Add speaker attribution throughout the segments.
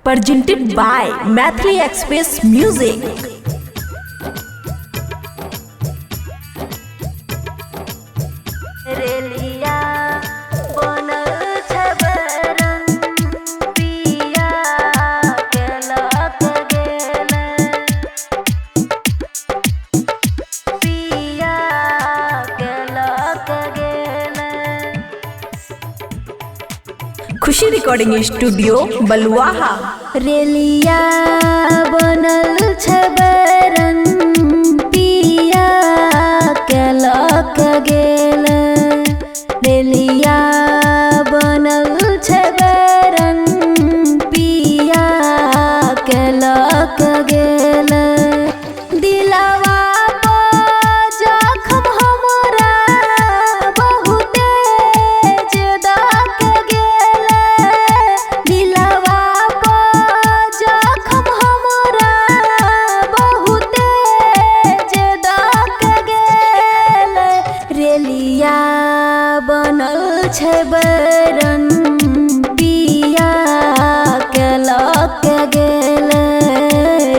Speaker 1: presented by Mathli Express Music.
Speaker 2: रेलिया बनल छबरन पिया के लक गेल पिया के लक गेल
Speaker 1: खुशी रिकॉर्डिंग स्टूडियो बलुआहा।
Speaker 2: रेलिया बनल छबरन पिया के लक गेल रेलिया बनल छबरन पिया के लक गेल दिलवा पर जखम हमरा बहुते जदक गेल दिलवा पर जखम हमरा बहुते जदक गेल रेलिया बनल छबरन पिया के लक गेल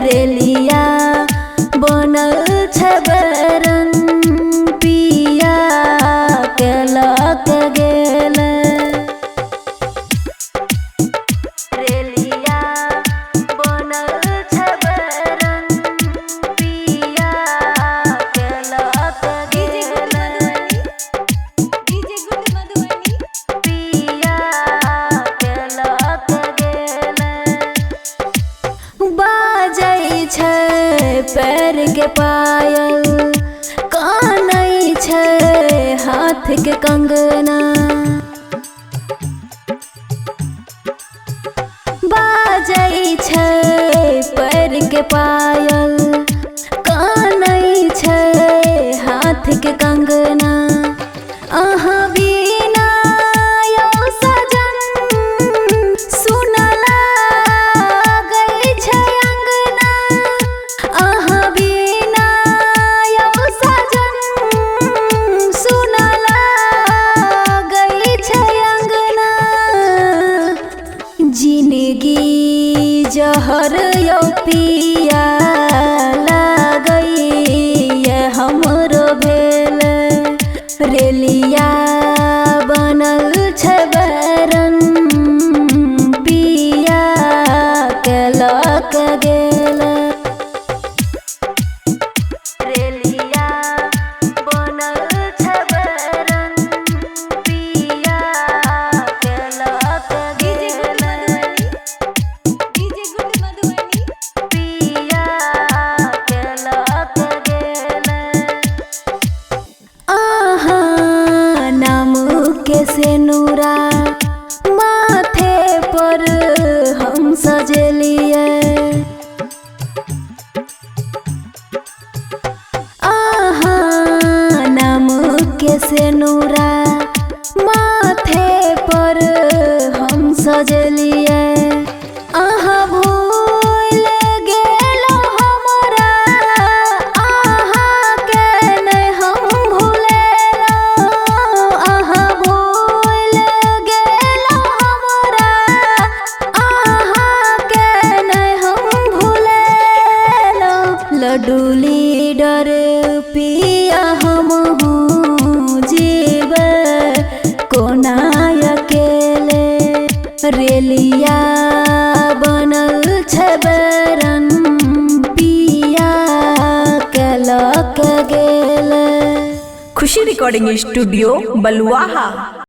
Speaker 2: रेलिया बनल छबरन पिया के लक गेल रेलिया बनल छबरन पिया के लक गेल पिया के लक गेल बाजै छै पैर के पायल कानै छै हाथ के कंगना बाजै छै पैर के पायल कानै छै हाथ के कंगना अहाँ बिना यौ सजन सुन लागै छै अंगना अहाँ बिना यौ सजन सुन लागै छै अंगना जिंदगी जहर यौ पिया लागै हमरो भेल रेलिया बनल छबरन पिया के लक गेल रेलिया बनल छबरन पिया के लक गेल पिया के लक गेल आहा नाम के सेनुरा माथे पर हम सजलिए आहा नाम के सेनुरा माथे पर हम सजलिए आहा भूल गेलो हमरा आहा के नहीं हम भूलेलो आहा भूल गेलो हमरा आहा के नहीं हम भूलेलो लड्डू लीडर पिया हम हूँ जीव कोना अकेले रेलिया बनल छबरन पिया के लक गेल
Speaker 1: खुशी रिकॉर्डिंग स्टूडियो बलुआहा।